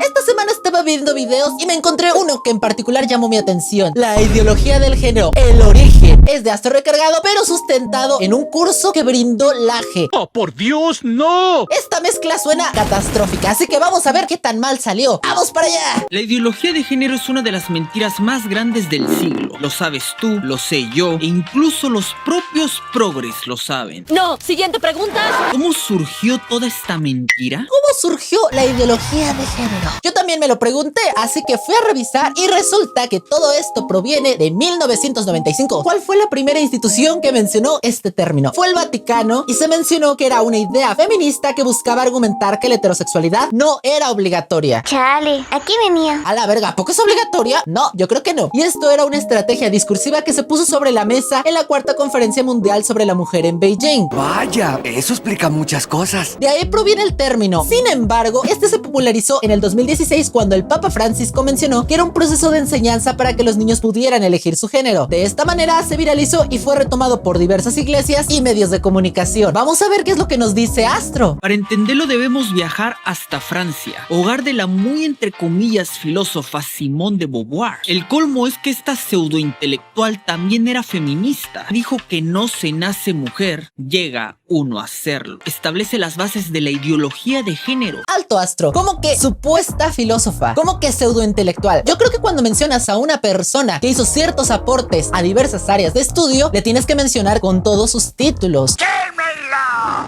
Esta semana estaba viendo videos y me encontré uno que en particular llamó mi atención. La ideología del género, el origen. Es de Astro Recargado, pero sustentado en un curso que brindó Laje. ¡Oh, por Dios, no! Esta mezcla suena catastrófica, así que vamos a ver qué tan mal salió. ¡Vamos para allá! La ideología de género es una de las mentiras más grandes del siglo. Lo sabes tú, lo sé yo, e incluso los propios progres lo saben. No, siguiente pregunta. ¿Cómo surgió toda esta mentira? ¿Cómo surgió la ideología de género? Yo también me lo pregunté, así que fui a revisar y resulta que todo esto proviene de 1995. ¿Cuál fue la primera institución que mencionó este término? Fue el Vaticano y se mencionó que era una idea feminista que buscaba argumentar que la heterosexualidad no era obligatoria. Chale, aquí venía. A la verga, ¿poco es obligatoria? No, yo creo que no. Y esto era una estrategia discursiva que se puso sobre la mesa en la cuarta conferencia mundial sobre la mujer en Beijing. Vaya, eso explica muchas cosas. De ahí proviene el término. Sin embargo, este se popularizó en el 2016 cuando el Papa Francisco mencionó que era un proceso de enseñanza para que los niños pudieran elegir su género. De esta manera se viralizó y fue retomado por diversas iglesias y medios de comunicación. Vamos a ver qué es lo que nos dice Astro. Para entenderlo debemos viajar hasta Francia, hogar de la muy entre comillas filósofa Simone de Beauvoir. El colmo es que esta pseudointelectual también era feminista. Dijo que no se nace mujer, llega uno a serlo. Establece las bases de la ideología de género. Alto, Astro. ¿Cómo que supuesta filósofa? ¿Cómo que pseudointelectual? Yo creo que cuando mencionas a una persona que hizo ciertos aportes a diversas áreas de estudio, le tienes que mencionar con todos sus títulos.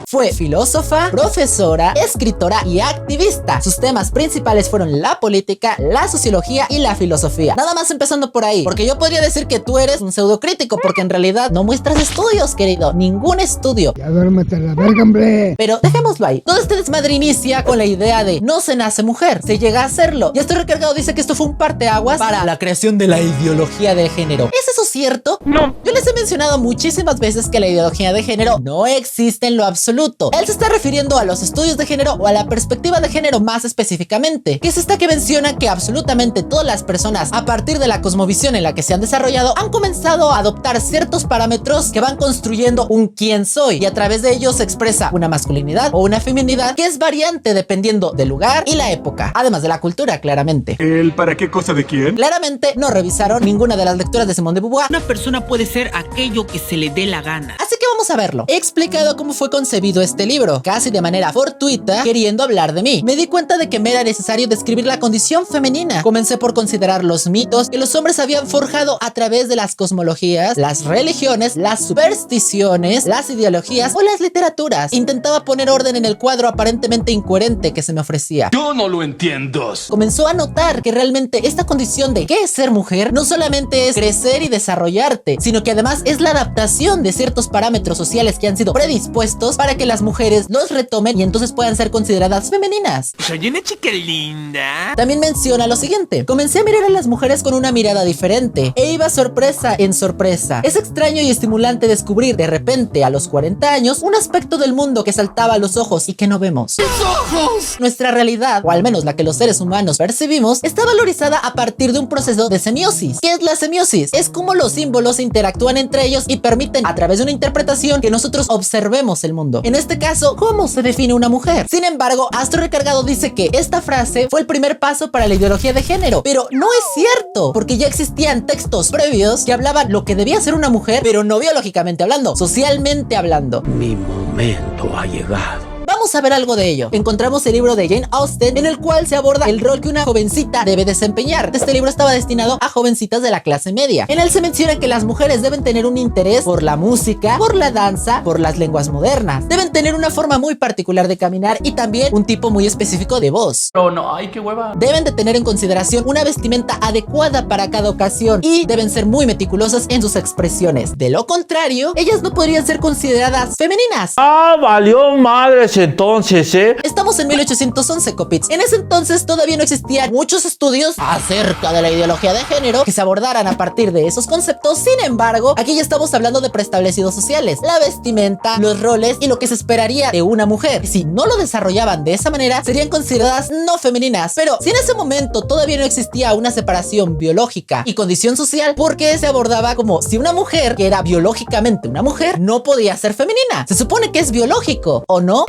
Fue filósofa, profesora, escritora y activista. Sus temas principales fueron la política, la sociología y la filosofía. Nada más empezando por ahí, porque yo podría decir que tú eres un pseudocrítico, porque en realidad no muestras estudios, querido. Ningún estudio. Ya duérmete a la verga, hombre. Pero dejémoslo ahí. Todo este desmadre inicia con la idea de no se nace mujer, se llega a hacerlo. Y Astro Recargado dice que esto fue un parteaguas para la creación de la ideología de género. ¿Es eso cierto? No. Yo les he mencionado muchísimas veces que la ideología de género no existe en lo absoluto. Él se está refiriendo a los estudios de género o a la perspectiva de género más específicamente, que es esta que menciona que absolutamente todas las personas, a partir de la cosmovisión en la que se han desarrollado, han comenzado a adoptar ciertos parámetros que van construyendo un quién soy, y a través de ellos se expresa una masculinidad o una feminidad que es variante dependiendo del lugar y la época, además de la cultura, claramente. ¿El para qué cosa de quién? Claramente no revisaron ninguna de las lecturas de Simone de Beauvoir. Una persona puede ser aquello que se le dé la gana. Así que vamos a verlo. He explicado cómo fue concebido este libro, casi de manera fortuita, queriendo hablar de mí. Me di cuenta de que me era necesario describir la condición femenina. Comencé por considerar los mitos que los hombres habían forjado a través de las cosmologías, las religiones, las supersticiones, las ideologías o las literaturas. Intentaba poner orden en el cuadro aparentemente incoherente que se me ofrecía. Yo no lo entiendo. Comenzó a notar que realmente esta condición de ¿qué es ser mujer? No solamente es crecer y desarrollarte, sino que además es la adaptación de ciertos parámetros sociales que han sido predispuestos para que las mujeres los retomen y entonces puedan ser consideradas femeninas. Soy una chica linda. También menciona lo siguiente: comencé a mirar a las mujeres con una mirada diferente e iba sorpresa en sorpresa. Es extraño y estimulante descubrir de repente a los 40 años un aspecto del mundo que saltaba a los ojos y que no vemos. ¡Mis ojos! Nuestra realidad, o al menos la que los seres humanos percibimos, está valorizada a partir de un proceso de semiosis. ¿Qué es la semiosis? Es como los símbolos interactúan entre ellos y permiten, a través de una interpretación, que nosotros observemos el mundo. En este caso, ¿cómo se define una mujer? Sin embargo, Astro Recargado dice que esta frase fue el primer paso para la ideología de género, pero no es cierto, porque ya existían textos previos que hablaban lo que debía ser una mujer, pero no biológicamente hablando, socialmente hablando. Mi momento ha llegado. Vamos a ver algo de ello. Encontramos el libro de Jane Austen, en el cual se aborda el rol que una jovencita debe desempeñar. Este libro estaba destinado a jovencitas de la clase media. En él se menciona que las mujeres deben tener un interés por la música, por la danza, por las lenguas modernas. Deben tener una forma muy particular de caminar y también un tipo muy específico de voz. Oh, no, ay, qué hueva. Deben de tener en consideración una vestimenta adecuada para cada ocasión y deben ser muy meticulosas en sus expresiones. De lo contrario, ellas no podrían ser consideradas femeninas. Ah, valió madres entonces, Estamos en 1811, Copits. En ese entonces todavía no existían muchos estudios acerca de la ideología de género que se abordaran a partir de esos conceptos. Sin embargo, aquí ya estamos hablando de preestablecidos sociales, la vestimenta, los roles y lo que se esperaría de una mujer. Si no lo desarrollaban de esa manera, serían consideradas no femeninas. Pero si en ese momento todavía no existía una separación biológica y condición social, ¿por qué se abordaba como si una mujer que era biológicamente una mujer no podía ser femenina? Se supone que es biológico, ¿o no?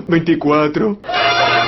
24.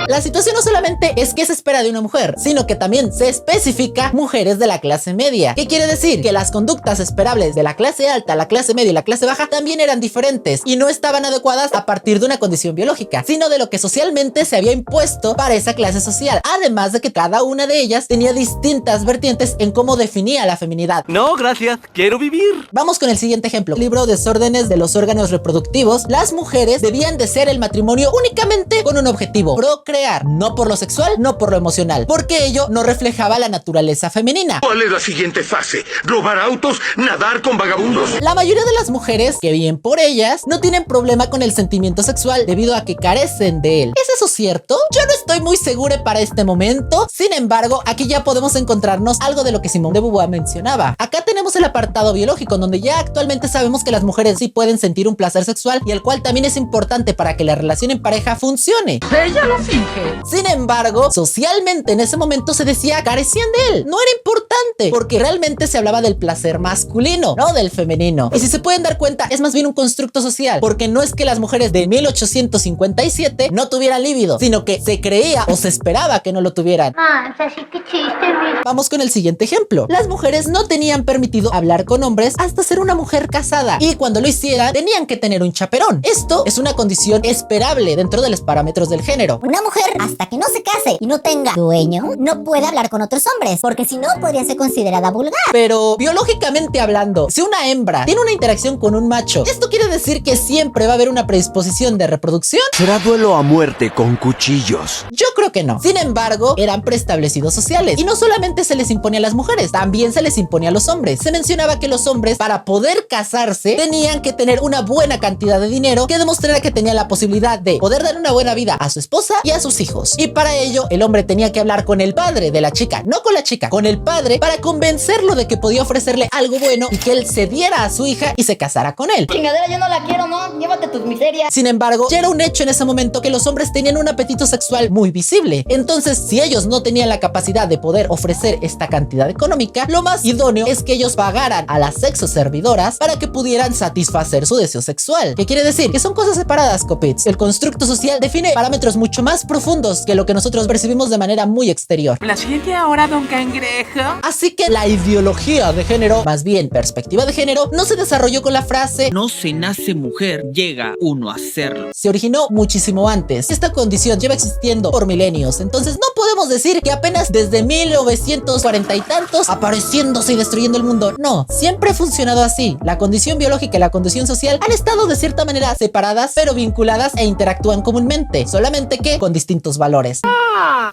La situación no solamente es qué se espera de una mujer, sino que también se especifica mujeres de la clase media. ¿Qué quiere decir? Que las conductas esperables de la clase alta, la clase media y la clase baja también eran diferentes y no estaban adecuadas a partir de una condición biológica, sino de lo que socialmente se había impuesto para esa clase social. Además de que cada una de ellas tenía distintas vertientes en cómo definía la feminidad. No, gracias. Quiero vivir. Vamos con el siguiente ejemplo. Libro Desórdenes de los órganos reproductivos. Las mujeres debían desear el matrimonio únicamente con un objetivo: procrear, no por lo sexual, no por lo emocional, porque ello no reflejaba la naturaleza femenina. ¿Cuál es la siguiente fase? ¿Robar autos? ¿Nadar con vagabundos? La mayoría de las mujeres, que bien por ellas, no tienen problema con el sentimiento sexual debido a que carecen de él. ¿Es eso cierto? Yo no estoy muy segura para este momento. Sin embargo, aquí ya podemos encontrarnos algo de lo que Simone de Beauvoir mencionaba. Acá tenemos el apartado biológico, donde ya actualmente sabemos que las mujeres sí pueden sentir un placer sexual y el cual también es importante para que la relación en pareja funcione. Ella lo finge. Sin embargo, socialmente en ese momento se decía carecían de él. No era importante porque realmente se hablaba del placer masculino, no del femenino. Y si se pueden dar cuenta, es más bien un constructo social, porque no es que las mujeres de 1857 no tuvieran líbido, sino que se creía o se esperaba que no lo tuvieran. Así que chiste, mi. Vamos con el siguiente ejemplo. Las mujeres no tenían permitido hablar con hombres hasta ser una mujer casada, y cuando lo hicieran tenían que tener un chaperón. Esto es una condición esperable dentro de los parámetros del género. Una mujer, hasta que no se case y no tenga dueño, no puede hablar con otros hombres, porque si no podría ser considerada vulgar. Pero biológicamente hablando, si una hembra tiene una interacción con un macho, ¿esto quiere decir que siempre va a haber una predisposición de reproducción? ¿Será duelo a muerte con cuchillos? Yo creo que no. Sin embargo, eran preestablecidos sociales, y no solamente se les imponía a las mujeres, también se les imponía a los hombres. Se mencionaba que los hombres, para poder casarse, tenían que tener una buena cantidad de dinero que demostrara que tenían la posibilidad de poder dar una buena vida a su esposa y a sus hijos. Y para ello, el hombre tenía que hablar con el padre de la chica, no con la chica, con el padre, para convencerlo de que podía ofrecerle algo bueno y que él cediera a su hija y se casara con él. Chingadera, yo no la quiero, ¿no? Llévate tus miserias. Sin embargo, ya era un hecho en ese momento que los hombres tenían un apetito sexual muy visible. Entonces, si ellos no tenían la capacidad de poder ofrecer esta cantidad económica, lo más idóneo es que ellos pagaran a las sexoservidoras para que pudieran satisfacer su deseo sexual. ¿Qué quiere decir? Que son cosas separadas, copits. El constructo social define parámetros mucho más profundos que lo que nosotros percibimos de manera muy exterior. La siguiente ahora, don Cangrejo. Así que la ideología de género, más bien perspectiva de género, no se desarrolló con la frase No se nace mujer, llega uno a serlo. se originó muchísimo antes. Esta condición lleva existiendo por milenios, entonces no podemos decir que apenas desde 1940 y tantos apareciéndose y destruyendo el mundo. No, siempre ha funcionado así. La condición biológica y la condición social han estado de cierta manera separadas, pero vinculadas e interactúan comúnmente, solamente que con distintos valores.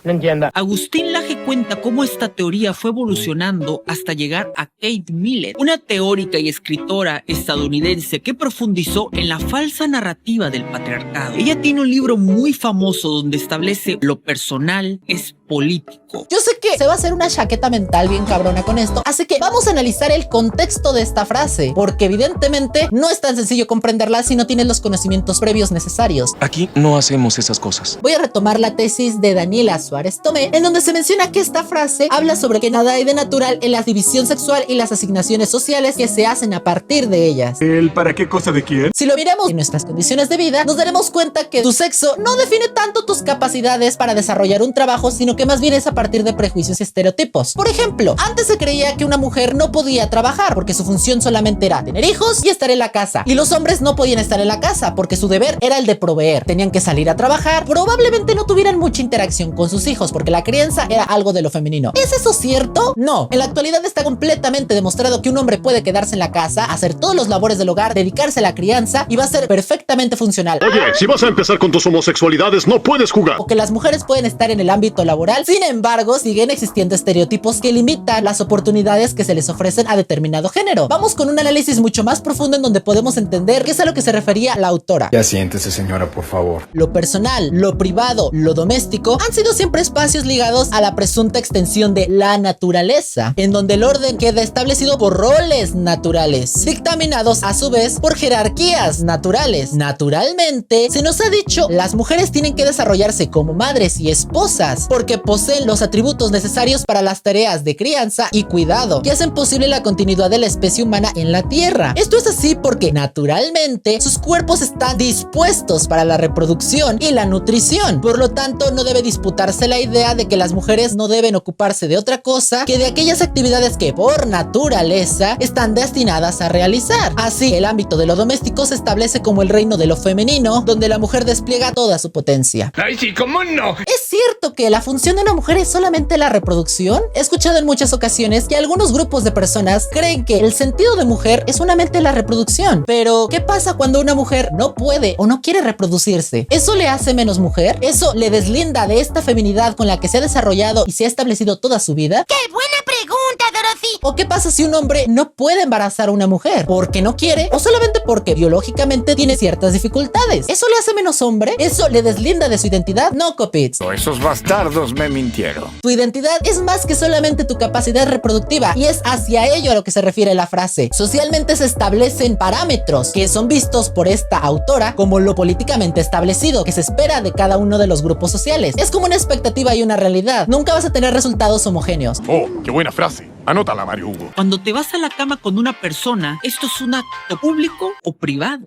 No entiendo. Agustín Laje cuenta cómo esta teoría fue evolucionando hasta llegar a Kate Millett, una teórica y escritora estadounidense que profundizó en la falsa narrativa del patriarcado. Ella tiene un libro muy famoso donde establece lo personal es político. Yo sé que se va a hacer una chaqueta mental bien cabrona con esto, así que vamos a analizar el contexto de esta frase, porque evidentemente no es tan sencillo comprenderla si no tienes los conocimientos previos necesarios. Aquí no hacemos esas cosas. Voy a retomar la tesis de Daniela Suárez Tomé, en donde se menciona que esta frase habla sobre que nada hay de natural en la división sexual y las asignaciones sociales que se hacen a partir de ellas. ¿El para qué cosa de quién? Si lo miramos en nuestras condiciones de vida, nos daremos cuenta que tu sexo no define tanto tus capacidades para desarrollar un trabajo, sino que más bien es a partir de prejuicios y estereotipos. Por ejemplo, antes se creía que una mujer no podía trabajar porque su función solamente era tener hijos y estar en la casa, y los hombres no podían estar en la casa porque su deber era el de proveer. Tenían que salir a trabajar, probablemente no tuvieran mucha interacción con sus hijos porque la crianza era algo de lo femenino. ¿Es eso cierto? No. En la actualidad está completamente demostrado que un hombre puede quedarse en la casa, hacer todos los labores del hogar, dedicarse a la crianza y va a ser perfectamente funcional. Oye, si vas a empezar con tus homosexualidades, no puedes jugar. O que las mujeres pueden estar en el ámbito laboral. Sin embargo, siguen existiendo estereotipos que limitan las oportunidades que se les ofrecen a determinado género. Vamos con un análisis mucho más profundo en donde podemos entender qué es a lo que se refería la autora. Ya siéntese, señora, por favor. Lo personal, lo privado, lo doméstico han sido siempre espacios ligados a la presunta extensión de la naturaleza, en donde el orden queda establecido por roles naturales, dictaminados a su vez por jerarquías naturales. Naturalmente, se nos ha dicho, las mujeres tienen que desarrollarse como madres y esposas, porque porque poseen los atributos necesarios para las tareas de crianza y cuidado, que hacen posible la continuidad de la especie humana en la Tierra. Esto es así porque, naturalmente, sus cuerpos están dispuestos para la reproducción y la nutrición. Por lo tanto, no debe disputarse la idea de que las mujeres no deben ocuparse de otra cosa que de aquellas actividades que, por naturaleza, están destinadas a realizar. Así, el ámbito de lo doméstico se establece como el reino de lo femenino, donde la mujer despliega toda su potencia. ¡Ay, sí, cómo no! ¿Es cierto que la función de una mujer es solamente la reproducción? He escuchado en muchas ocasiones que algunos grupos de personas creen que el sentido de mujer es solamente la reproducción. Pero, ¿qué pasa cuando una mujer no puede o no quiere reproducirse? ¿Eso le hace menos mujer? ¿Eso le deslinda de esta feminidad con la que se ha desarrollado y se ha establecido toda su vida? ¡Qué buena pregunta, Dorothy! ¿O qué pasa si un hombre no puede embarazar a una mujer? ¿Porque no quiere? ¿O solamente porque biológicamente tiene ciertas dificultades? ¿Eso le hace menos hombre? ¿Eso le deslinda de su identidad? No, Copits. Esos bastardos me mintieron. Tu identidad es más que solamente tu capacidad reproductiva, y es hacia ello a lo que se refiere la frase. Socialmente se establecen parámetros que son vistos por esta autora como lo políticamente establecido que se espera de cada uno de los grupos sociales. Es como una expectativa y una realidad. Nunca vas a tener resultados homogéneos. Oh, qué buena frase. Anótala, Mario Hugo. Cuando te vas a la cama con una persona, ¿esto es un acto público o privado?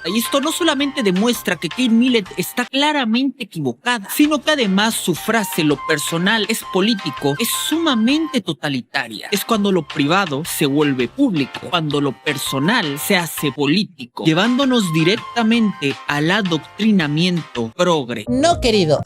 Y esto no solamente demuestra que Kate Millett está claramente equivocada, sino que además su frase "lo personal es político" es sumamente totalitaria. Es cuando lo privado se vuelve público, cuando lo personal se hace político, llevándonos directamente al adoctrinamiento progre. No, querido.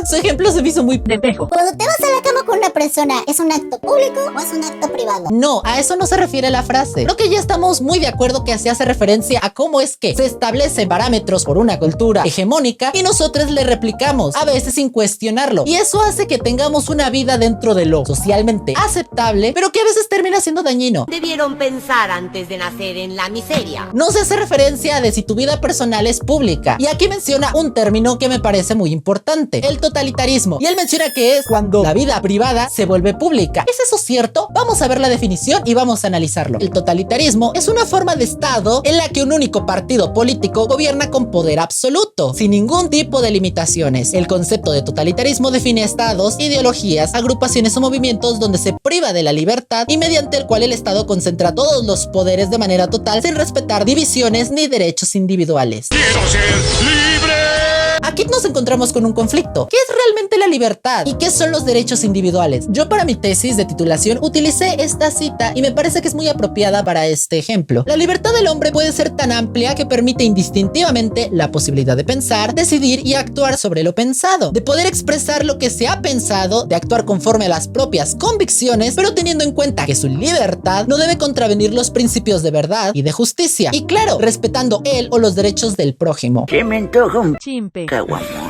Su ejemplo se me hizo muy pendejo. Cuando te vas a la cama con una persona, ¿es un acto público o es un acto privado? No, a eso no se refiere la frase. Creo que ya estamos muy de acuerdo que se hace referencia a cómo es que se establecen parámetros por una cultura hegemónica y nosotros le replicamos, a veces sin cuestionarlo. Y eso hace que tengamos una vida dentro de lo socialmente aceptable, pero que a veces termina siendo dañino. Debieron pensar antes de nacer en la miseria. No se hace referencia de si tu vida personal es pública. Y aquí menciona un término que me parece muy importante: el totalitarismo. Y él menciona que es cuando la vida privada se vuelve pública. ¿Es eso cierto? Vamos a ver la definición y vamos a analizarlo. El totalitarismo es una forma de estado en la que un único partido político gobierna con poder absoluto, sin ningún tipo de limitaciones. El concepto de totalitarismo define estados, ideologías, agrupaciones o movimientos donde se priva de la libertad y mediante el cual el Estado concentra todos los poderes de manera total sin respetar divisiones ni derechos individuales. ¡Quiero ser libre! Aquí nos encontramos con un conflicto. ¿Qué es realmente la libertad? ¿Y qué son los derechos individuales? Yo para mi tesis de titulación utilicé esta cita y me parece que es muy apropiada para este ejemplo. La libertad del hombre puede ser tan amplia que permite indistintivamente la posibilidad de pensar, decidir y actuar sobre lo pensado, de poder expresar lo que se ha pensado, de actuar conforme a las propias convicciones, pero teniendo en cuenta que su libertad no debe contravenir los principios de verdad y de justicia. Y claro, respetando él o los derechos del prójimo. ¿Qué me antoja un chimpe?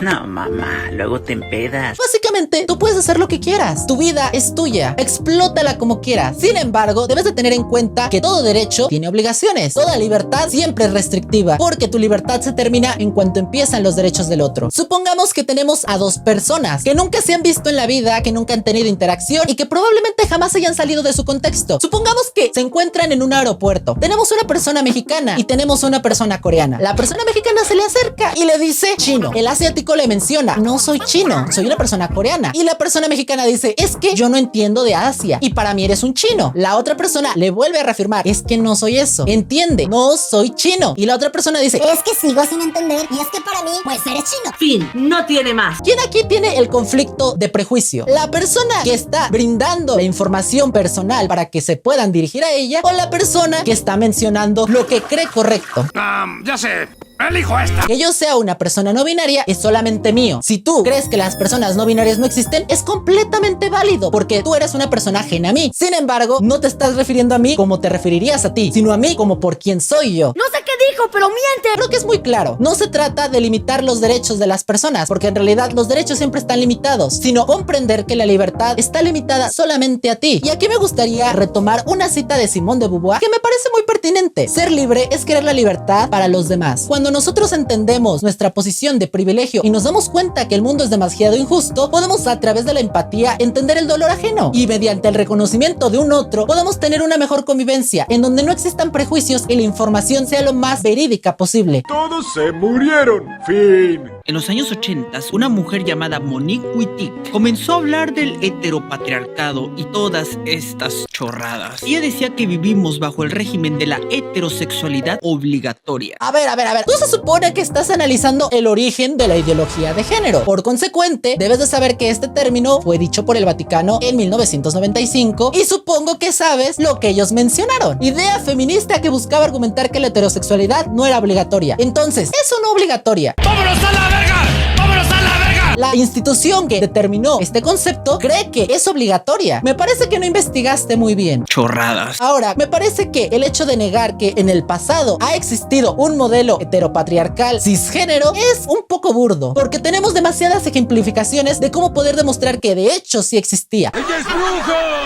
No, mamá, luego te empedas. Básicamente, tú puedes hacer lo que quieras. Tu vida es tuya. Explótala como quieras. Sin embargo, debes de tener en cuenta que todo derecho tiene obligaciones. Toda libertad siempre es restrictiva, porque tu libertad se termina en cuanto empiezan los derechos del otro. Supongamos que tenemos a dos personas que nunca se han visto en la vida, que nunca han tenido interacción y que probablemente jamás hayan salido de su contexto. Supongamos que se encuentran en un aeropuerto. Tenemos una persona mexicana y tenemos una persona coreana. La persona mexicana se le acerca y le dice chino. El asiático le menciona: no soy chino, soy una persona coreana. Y la persona mexicana dice: es que yo no entiendo de Asia y para mí eres un chino. La otra persona le vuelve a reafirmar: es que no soy eso, entiende, no soy chino. Y la otra persona dice: es que sigo sin entender y es que para mí, pues eres chino. Fin, no tiene más. ¿Quién aquí tiene el conflicto de prejuicio? ¿La persona que está brindando la información personal para que se puedan dirigir a ella, o la persona que está mencionando lo que cree correcto? Ya sé. Elijo esta. Que yo sea una persona no binaria es solamente mío. Si tú crees que las personas no binarias no existen, es completamente válido, porque tú eres una persona ajena a mí. Sin embargo, no te estás refiriendo a mí como te referirías a ti, sino a mí como por quien soy yo. No sé qué dijo, pero miente. Creo que es muy claro. No se trata de limitar los derechos de las personas, porque en realidad los derechos siempre están limitados, sino comprender que la libertad está limitada solamente a ti. Y aquí me gustaría retomar una cita de Simone de Beauvoir que me parece muy pertinente. Ser libre es querer la libertad para los demás. Cuando nosotros entendemos nuestra posición de privilegio y nos damos cuenta que el mundo es demasiado injusto, podemos a través de la empatía entender el dolor ajeno, y mediante el reconocimiento de un otro podemos tener una mejor convivencia en donde no existan prejuicios y la información sea lo más verídica posible. Todos se murieron. Fin. En los años 80, una mujer llamada Monique Wittig comenzó a hablar del heteropatriarcado y todas estas chorradas. Ella decía que vivimos bajo el régimen de la heterosexualidad obligatoria. A ver. Tú se supone que estás analizando el origen de la ideología de género. Por consecuente, debes de saber que este término fue dicho por el Vaticano en 1995 y supongo que sabes lo que ellos mencionaron. Idea feminista que buscaba argumentar que la heterosexualidad no era obligatoria. Entonces, ¿es o no obligatoria? ¡Vámonos a la verga! ¡Vámonos a la verga! La institución que determinó este concepto cree que es obligatoria. Me parece que no investigaste muy bien. Chorradas. Ahora, me parece que el hecho de negar que en el pasado ha existido un modelo heteropatriarcal cisgénero es un poco burdo, porque tenemos demasiadas ejemplificaciones de cómo poder demostrar que de hecho sí existía. ¡Ella es bruja!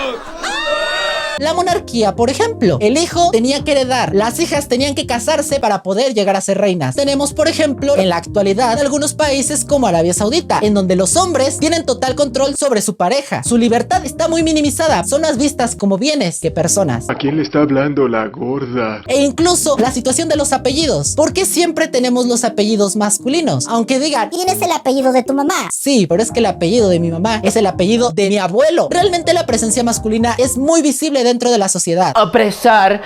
La monarquía, por ejemplo, el hijo tenía que heredar, las hijas tenían que casarse para poder llegar a ser reinas. Tenemos, por ejemplo, en la actualidad, algunos países como Arabia Saudita, en donde los hombres tienen total control sobre su pareja. Su libertad está muy minimizada, son más vistas como bienes que personas. ¿A quién le está hablando la gorda? E incluso la situación de los apellidos. ¿Por qué siempre tenemos los apellidos masculinos? Aunque digan, ¿tienes el apellido de tu mamá? Sí, pero es que el apellido de mi mamá es el apellido de mi abuelo. Realmente la presencia masculina es muy visible dentro de la sociedad. Apresar.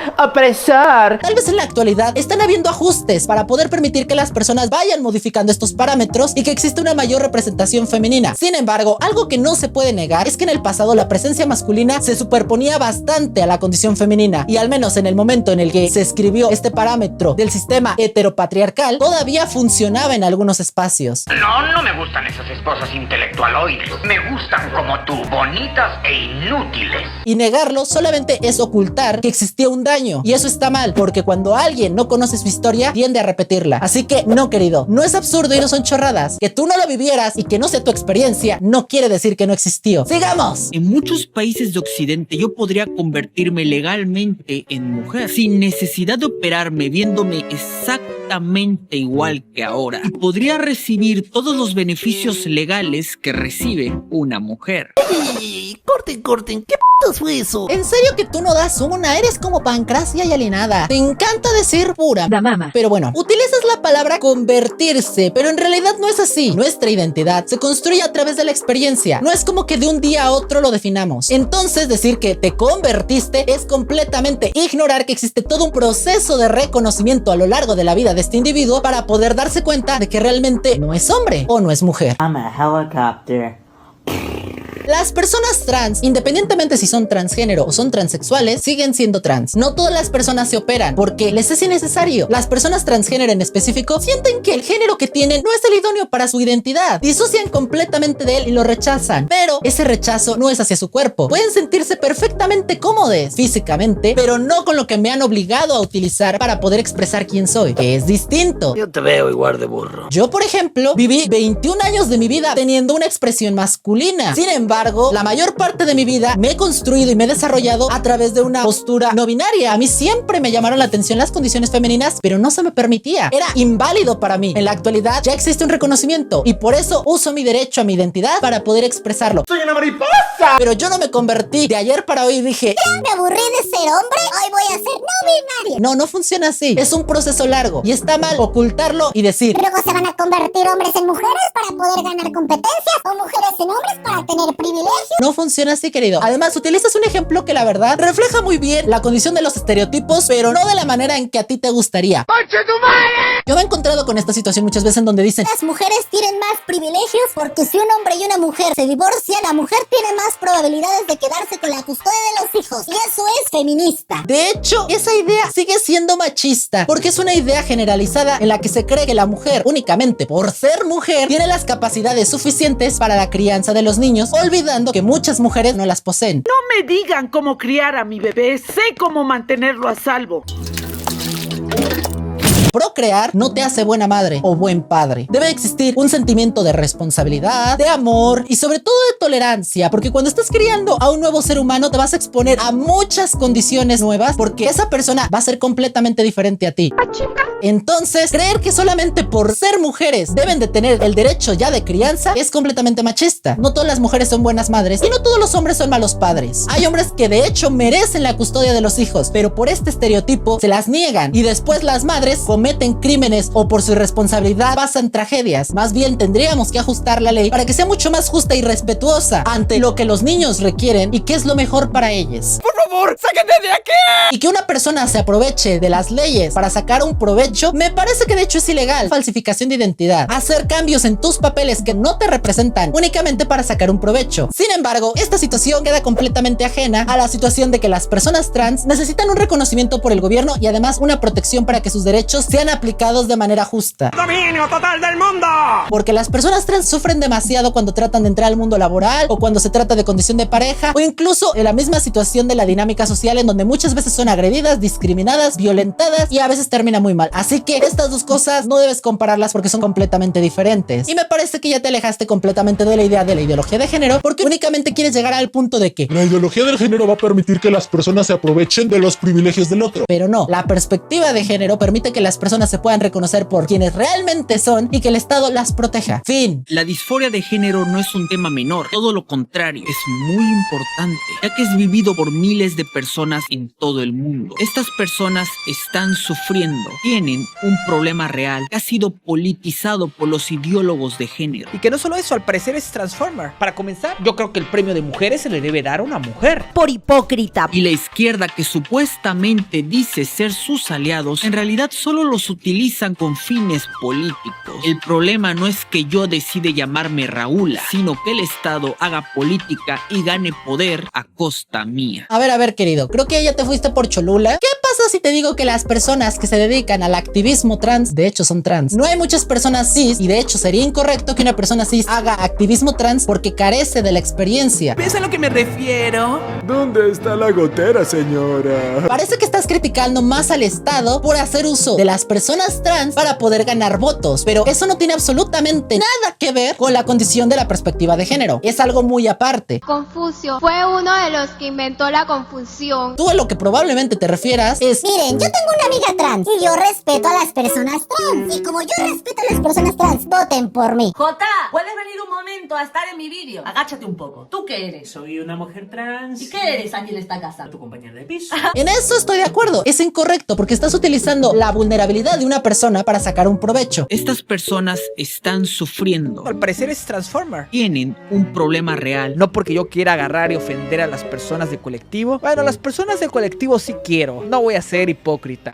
Tal vez en la actualidad están habiendo ajustes para poder permitir que las personas vayan modificando estos parámetros y que exista una mayor representación femenina. Sin embargo, algo que no se puede negar es que en el pasado la presencia masculina se superponía bastante a la condición femenina, y al menos en el momento en el que se escribió este parámetro del sistema heteropatriarcal, todavía funcionaba en algunos espacios. No me gustan esas esposas intelectualoides. Me gustan como tú, bonitas e inútiles. Y negarlo solamente es ocultar que existía un daño, y eso está mal, porque cuando alguien no conoce su historia tiende a repetirla. Así que no, querido, no es absurdo y no son chorradas. Que tú no lo vivieras y que no sea tu experiencia no quiere decir que no existió. ¡Sigamos! En muchos países de Occidente yo podría convertirme legalmente en mujer sin necesidad de operarme, viéndome exactamente igual que ahora, y podría recibir todos los beneficios legales que recibe una mujer. Corten, ¿qué fue eso? ¿En serio que tú no das una? Eres como Pancracia y alienada. Te encanta decir pura. La mama. Pero bueno, utilizas la palabra convertirse, pero en realidad no es así. Nuestra identidad se construye a través de la experiencia. No es como que de un día a otro lo definamos. Entonces, decir que te convertiste es completamente ignorar que existe todo un proceso de reconocimiento a lo largo de la vida de este individuo para poder darse cuenta de que realmente no es hombre o no es mujer. I'm a helicopter. Las personas trans, independientemente si son transgénero o son transexuales, siguen siendo trans. No todas las personas se operan porque les es innecesario. Las personas transgénero en específico sienten que el género que tienen no es el idóneo para su identidad. Disocian completamente de él y lo rechazan. Pero ese rechazo no es hacia su cuerpo. Pueden sentirse perfectamente cómodos físicamente, pero no con lo que me han obligado a utilizar para poder expresar quién soy, que es distinto. Yo te veo igual de burro. Yo, por ejemplo, viví 21 años de mi vida teniendo una expresión masculina. Sin embargo, la mayor parte de mi vida me he construido y me he desarrollado a través de una postura no binaria. A mí siempre me llamaron la atención las condiciones femeninas, pero no se me permitía. Era inválido para mí. En la actualidad ya existe un reconocimiento y por eso uso mi derecho a mi identidad para poder expresarlo. ¡Soy una mariposa! Pero yo no me convertí de ayer para hoy y dije, Ya me aburrí de ser hombre, hoy voy a ser no binaria. no funciona así. Es un proceso largo y está mal ocultarlo y decir, Luego se van a convertir hombres en mujeres para poder ganar competencias o mujeres en hombres para tener privilegios. no funciona así, querido. Además, utilizas un ejemplo que la verdad refleja muy bien la condición de los estereotipos, pero no de la manera en que a ti te gustaría. Yo me he encontrado con esta situación muchas veces en donde dicen, Las mujeres tienen más privilegios porque si un hombre y una mujer se divorcian, la mujer tiene más probabilidades de quedarse con la custodia de los hijos. Y eso es feminista. de hecho, esa idea sigue siendo machista, porque es una idea generalizada en la que se cree que la mujer, únicamente por ser mujer, tiene las capacidades suficientes para la crianza de los niños, olvidando que muchas mujeres no las poseen. No me digan cómo criar a mi bebé, sé cómo mantenerlo a salvo. Procrear no te hace buena madre o buen padre. Debe existir un sentimiento de responsabilidad, de amor y sobre todo de tolerancia, porque cuando estás criando a un nuevo ser humano te vas a exponer a muchas condiciones nuevas porque esa persona va a ser completamente diferente a ti. Entonces, creer que solamente por ser mujeres deben de tener el derecho ya de crianza es completamente machista. No todas las mujeres son buenas madres y no todos los hombres son malos padres. Hay hombres que de hecho merecen la custodia de los hijos, pero por este estereotipo se las niegan y después las madres cometen cometen crímenes o por su irresponsabilidad pasan tragedias. Más bien tendríamos que ajustar la ley para que sea mucho más justa y respetuosa ante lo que los niños requieren y qué es lo mejor para ellos. ¡Por favor, sáquenme de aquí! Y que una persona se aproveche de las leyes para sacar un provecho, me parece que de hecho es ilegal. Falsificación de identidad, hacer cambios en tus papeles que no te representan únicamente para sacar un provecho. Sin embargo, esta situación queda completamente ajena a la situación de que las personas trans necesitan un reconocimiento por el gobierno y además una protección para que sus derechos sean aplicados de manera justa. ¡Dominio total del mundo! Porque las personas trans sufren demasiado cuando tratan de entrar al mundo laboral o cuando se trata de condición de pareja o incluso en la misma situación de la dinámica social en donde muchas veces son agredidas, discriminadas, violentadas y a veces termina muy mal. Así que estas dos cosas no debes compararlas porque son completamente diferentes. Y me parece que ya te alejaste completamente de la idea de la ideología de género porque únicamente quieres llegar al punto de que la ideología del género va a permitir que las personas se aprovechen de los privilegios del otro. Pero no, la perspectiva de género permite que las personas se puedan reconocer por quienes realmente son y que el Estado las proteja. Fin. La disforia de género no es un tema menor, todo lo contrario, es muy importante, ya que es vivido por miles de personas en todo el mundo. Estas personas están sufriendo, tienen un problema real que ha sido politizado por los ideólogos de género. Y que no solo eso, al parecer es Transformer. Para comenzar, yo creo que el premio de mujeres se le debe dar a una mujer. Por hipócrita. Y la izquierda, que supuestamente dice ser sus aliados, en realidad solo los utilizan con fines políticos. El problema no es que yo decide llamarme Raúl, sino que el Estado haga política y gane poder a costa mía. A ver, querido, creo que ya te fuiste por Cholula. ¿Qué pasa si te digo que las personas que se dedican al activismo trans, de hecho son trans? No hay muchas personas cis y de hecho sería incorrecto que una persona cis haga activismo trans porque carece de la experiencia. ¿Ves a lo que me refiero? ¿Dónde está la gotera, señora? Parece que estás criticando más al Estado por hacer uso de las personas trans para poder ganar votos, pero eso no tiene absolutamente nada que ver con la condición de la perspectiva de género. Es algo muy aparte. Confucio fue uno de los que inventó la confusión. Tú a lo que probablemente te refieras es... Miren, yo tengo una amiga trans y yo respeto a las personas trans. Y como yo respeto a las personas trans, voten por mí. Jota, ¿puedes venir un momento a estar en mi vídeo? Agáchate un poco. ¿Tú qué eres? Soy una mujer trans. ¿Y qué eres aquí en esta casa? Tu compañera de piso. En eso estoy de acuerdo. Es incorrecto porque estás utilizando la vulnerabilidad de una persona para sacar un provecho. Estas personas están sufriendo. Al parecer es Transformer. Tienen un problema real. No porque yo quiera agarrar y ofender a las personas del colectivo. Bueno, las personas del colectivo sí quiero. No voy a ser hipócrita.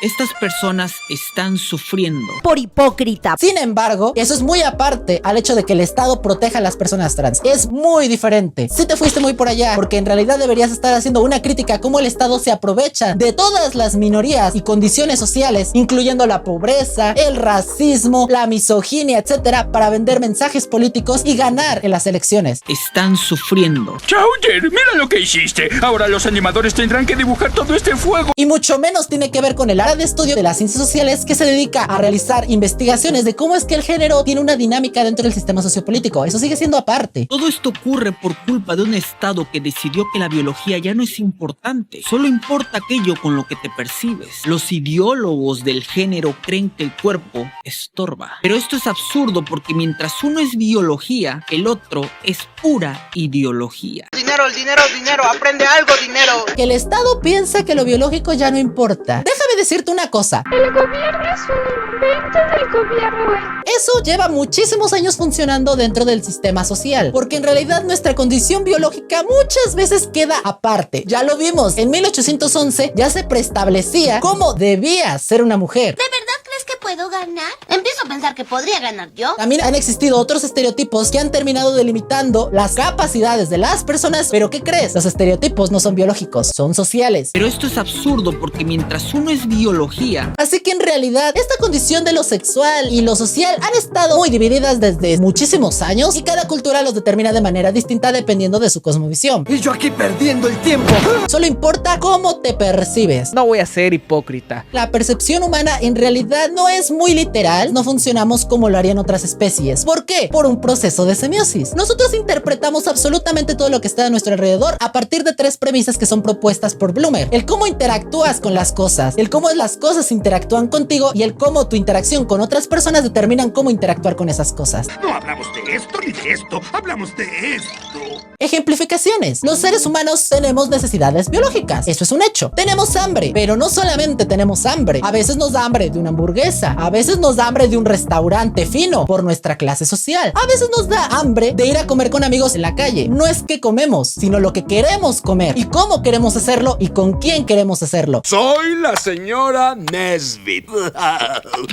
Estas personas están sufriendo. Por hipócrita. Sin embargo, eso es muy aparte al hecho de que el Estado proteja a las personas trans. Es muy diferente. Si te fuiste muy por allá, porque en realidad deberías estar haciendo una crítica a cómo el Estado se aprovecha de todas las minorías y condiciones sociales, incluyendo la pobreza, el racismo, la misoginia, etcétera, para vender mensajes políticos y ganar en las elecciones. Están sufriendo. Chowder, mira lo que hiciste. Ahora los animadores tendrán que dibujar todo este fuego. Y mucho menos tiene que ver con el área de estudio de las ciencias sociales que se dedica a realizar investigaciones de cómo es que el género tiene una dinámica dentro del sistema sociopolítico. Eso sigue siendo aparte. Todo esto ocurre por culpa de un Estado que decidió que la biología ya no es importante. Solo importa aquello con lo que te percibes. Los ideólogos del género creen que el cuerpo estorba. Pero esto es absurdo porque mientras uno es biología, el otro es pura ideología. Dinero, aprende algo, dinero. Que el Estado piensa que lo biológico ya no importa. Déjame decirte una cosa. El gobierno es un invento del gobierno. Eso lleva muchísimos años funcionando dentro del sistema social, porque en realidad nuestra condición biológica muchas veces queda aparte. Ya lo vimos, en 1811 ya se preestablecía cómo debía ser una mujer. ¿De verdad crees que puedo ganar? Empiezo a pensar que podría ganar yo. También han existido otros estereotipos que han terminado delimitando las capacidades de las personas, pero ¿qué crees? Los estereotipos no son biológicos, son sociales. Pero esto es absurdo porque mientras uno es biología... Así que en realidad esta condición de lo sexual y lo social han estado muy divididas desde muchísimos años y cada cultura los determina de manera distinta dependiendo de su cosmovisión. Y yo aquí perdiendo el tiempo. Solo importa cómo te percibes. No voy a ser hipócrita. La percepción humana en realidad no es muy literal, no funcionamos como lo harían otras especies. ¿Por qué? Por un proceso de semiosis. Nosotros interpretamos absolutamente todo lo que está a nuestro alrededor a partir de tres premisas que son propuestas por Bloomer. El cómo interactúas con las cosas, el cómo las cosas interactúan contigo y el cómo tu interacción con otras personas determinan cómo interactuar con esas cosas. No hablamos de esto ni de esto, hablamos de esto. Ejemplificaciones. Los seres humanos tenemos necesidades biológicas. Eso es un hecho. Tenemos hambre, pero no solamente tenemos hambre. A veces nos da hambre de una hamburguesa. A veces nos da hambre de un restaurante fino por nuestra clase social. A veces nos da hambre de ir a comer con amigos en la calle. No es que comemos, sino lo que queremos comer y cómo queremos hacerlo y con quién queremos hacerlo. Soy la señora Nesbit.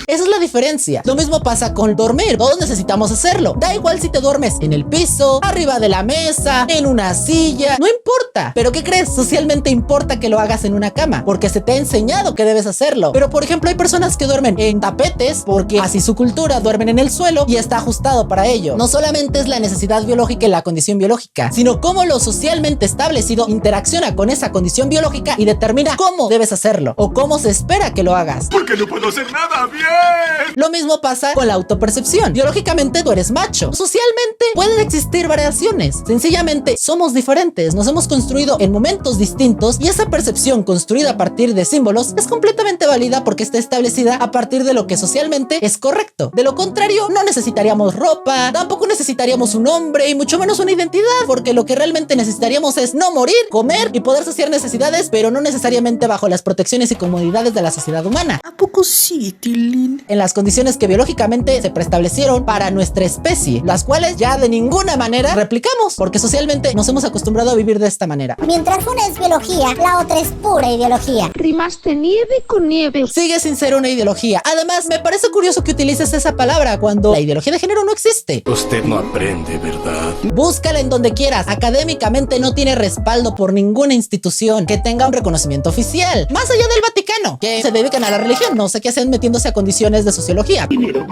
Esa es la diferencia. Lo mismo pasa con dormir. Todos necesitamos hacerlo. Da igual si te duermes en el piso, arriba de la mesa, en una silla. No importa. ¿Pero qué crees? Socialmente importa que lo hagas en una cama, porque se te ha enseñado que debes hacerlo. Pero por ejemplo hay personas que duermen en tapetes porque así su cultura, duermen en el suelo y está ajustado para ello. No solamente es la necesidad biológica y la condición biológica, sino cómo lo socialmente establecido interacciona con esa condición biológica y determina cómo debes hacerlo o cómo se espera que lo hagas. Porque no puedo hacer nada bien. Lo mismo pasa con la autopercepción. Biológicamente tú eres macho. Socialmente pueden existir variaciones. Sencillamente somos diferentes. Nos hemos construido en momentos distintos y esa percepción construida a partir de símbolos es completamente válida porque está establecida a partir de lo que socialmente es correcto. De lo contrario, no necesitaríamos ropa, tampoco necesitaríamos un nombre y mucho menos una identidad, porque lo que realmente necesitaríamos es no morir, comer y poder saciar necesidades, pero no necesariamente bajo las protecciones y comodidades de la sociedad humana. ¿A poco sí, Tilín? En las condiciones que biológicamente se preestablecieron para nuestra especie, las cuales ya de ninguna manera replicamos, porque socialmente nos hemos acostumbrado a vivir de esta manera. Mientras una es biología, la otra es pura ideología. Rimaste nieve con nieve. Sigue sin ser una ideología. Además, me parece curioso que utilices esa palabra cuando la ideología de género no existe. Usted no aprende, ¿verdad? Búscala en donde quieras. Académicamente no tiene respaldo por ninguna institución que tenga un reconocimiento oficial. Más allá del Vaticano, que se dedican a la religión. No sé qué hacen metiéndose a condiciones de sociología. Dinero.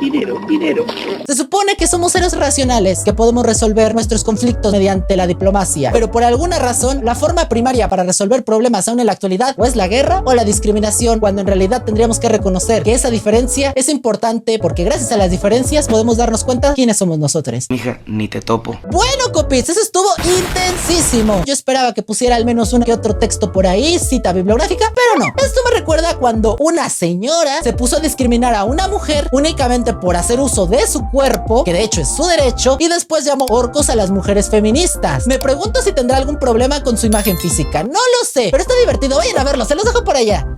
Se supone que somos seres racionales, que podemos resolver nuestros conflictos mediante la diplomacia. Pero por alguna razón, la forma primaria para resolver problemas aún en la actualidad o es la guerra o la discriminación, cuando en realidad tendríamos que reconocer que esa diferencia es importante porque gracias a las diferencias podemos darnos cuenta quiénes somos nosotros. Mija, ni te topo. Bueno, copits, eso estuvo intensísimo. Yo esperaba que pusiera al menos uno que otro texto por ahí, cita bibliográfica, pero no. Esto me recuerda cuando una señora se puso a discriminar a una mujer únicamente por hacer uso de su cuerpo, que de hecho es su derecho, y después llamó orcos a las mujeres feministas. Me pregunto si tendrá algún problema con su imagen física. No lo sé, pero está divertido. Vayan a verlo, se los dejo por allá.